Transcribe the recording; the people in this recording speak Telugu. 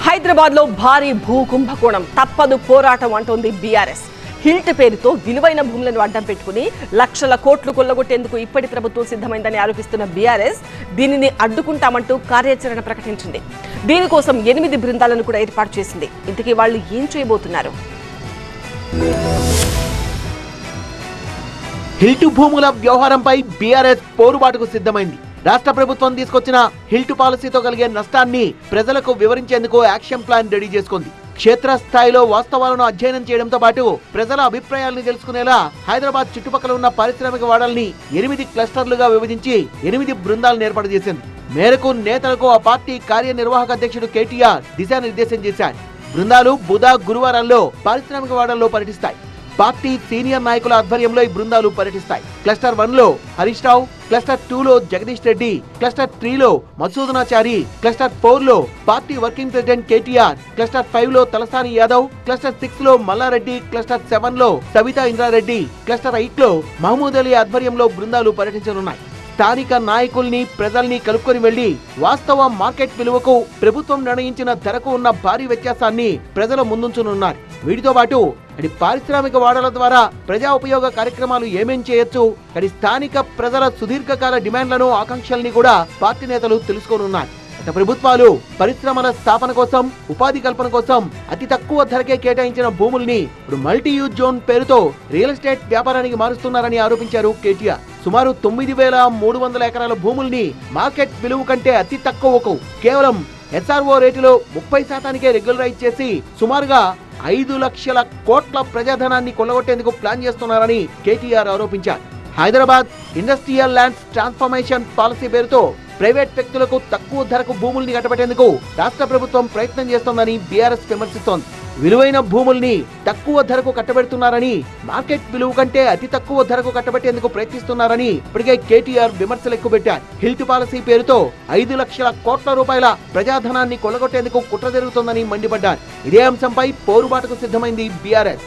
హైదరాబాద్ లో భారీ భూ కుంభకోణం తప్పదు పోరాటం అంటోంది బీఆర్ఎస్. హిల్ట్ పేరుతో విలువైన భూములను అడ్డం పెట్టుకుని లక్షల కోట్లు కొల్లగొట్టేందుకు ఇప్పటి ప్రభుత్వం సిద్ధమైందని ఆరోపిస్తున్న బీఆర్ఎస్ దీనిని అడ్డుకుంటామంటూ కార్యాచరణ ప్రకటించింది. దీనికోసం 8 బృందాలను కూడా ఏర్పాటు చేసింది. ఇంతకీ వాళ్ళు ఏం చేయబోతున్నారు? హిల్ట్ భూముల వ్యవహారంపై బీఆర్ఎస్ పోరుబాటుకు సిద్ధమైంది. రాష్ట్ర ప్రభుత్వం తీసుకొచ్చిన హిల్ట్ పాలసీతో కలిగే నష్టాన్ని ప్రజలకు వివరించేందుకు యాక్షన్ ప్లాన్ రెడీ చేసుకుంది. క్షేత్రస్థాయిలో వాస్తవాలను అధ్యయనం చేయడంతో పాటు ప్రజల అభిప్రాయాలను తెలుసుకునేలా హైదరాబాద్ చుట్టుపక్కల ఉన్న పారిశ్రామిక వాడల్ని 8 క్లస్టర్లుగా విభజించి 8 బృందాలను ఏర్పాటు చేసింది. మేరకు నేతలకు ఆ పార్టీ కార్యనిర్వాహక అధ్యక్షుడు కేటీఆర్ దిశానిర్దేశం చేశారు. బృందాలు బుధ గురువారాల్లో పారిశ్రామిక వాడల్లో పర్యటిస్తాయి. పార్టీ సీనియర్ నాయకుల ఆధ్వర్యంలో ఈ బృందాలు పర్యటిస్తాయి. క్లస్టర్ 1 లో హరీష్ రావు, క్లస్టర్ 2 లో జగదీష్ రెడ్డి, క్లస్టర్ 3 లో మధుసూదనాచారి, క్లస్టర్ 4 లో party working president KTR, cluster 5 లో తలసాని యాదవ్, క్లస్టర్ 6 లో మల్లారెడ్డి, క్లస్టర్ 7 లో సవితా ఇంద్రారెడ్డి, క్లస్టర్ 8 లో మహమూద్ అలీ ఆధ్వర్యంలో బృందాలు పర్యటించనున్నాయి. స్థానిక నాయకుల్ని ప్రజల్ని కలుపుకొని వెళ్లి వాస్తవ మార్కెట్ విలువకు ప్రభుత్వం నిర్ణయించిన ధరకు ఉన్న భారీ వ్యత్యాసాన్ని ప్రజల ముందుంచనున్నారు. వీటితో పాటు అది పారిశ్రామిక వాడల ద్వారా ప్రజా ఉపయోగ కార్యక్రమాలు ఏమేం చేయొచ్చు, అది స్థానిక ప్రజల సుదీర్ఘకాల డిమాండ్లను ఆకాంక్షల్ని కూడా పార్టీ నేతలు తెలుసుకోనున్నారు. గత ప్రభుత్వాలు పరిశ్రమల స్థాపన కోసం, ఉపాధి కల్పన కోసం అతి తక్కువ ధరకే కేటాయించిన భూముల్ని ఇప్పుడు మల్టీ యూజ్ జోన్ పేరుతో రియల్ ఎస్టేట్ వ్యాపారానికి మారుస్తున్నారని ఆరోపించారు కేటీఆర్. సుమారు 9,300 ఎకరాల భూముల్ని మార్కెట్ విలువ కంటే అతి తక్కువకు కేవలం SRO రేటులో 30% రెగ్యులరైజ్ చేసి సుమారుగా 5 లక్షల కోట్ల ప్రజాధనాన్ని కొల్లగొట్టేందుకు ప్లాన్ చేస్తున్నారని కేటీఆర్ ఆరోపించారు. Hyderabad industrial lands transformation policy పేరుతో ప్రైవేట్ వ్యక్తులకు తక్కువ ధరకు భూముల్ని కట్టబెట్టేందుకు రాష్ట్ర ప్రభుత్వం ప్రయత్నం చేస్తోందని బీఆర్ఎస్ విమర్శిస్తోంది. విలువైన భూముల్ని తక్కువ ధరకు కట్టబెడుతున్నారని, మార్కెట్ విలువ కంటే అతి తక్కువ ధరకు కట్టబెట్టేందుకు ప్రయత్నిస్తున్నారని ఇప్పటికే కేటీఆర్ విమర్శలు ఎక్కుపెట్టారు. హిల్ట్ పాలసీ పేరుతో 5 లక్షల కోట్ల రూపాయల ప్రజాధనాన్ని కొల్లగొట్టేందుకు కుట్ర జరుగుతోందని మండిపడ్డారు. ఇదే అంశంపై పోరుబాటుకు సిద్ధమైంది బీఆర్ఎస్.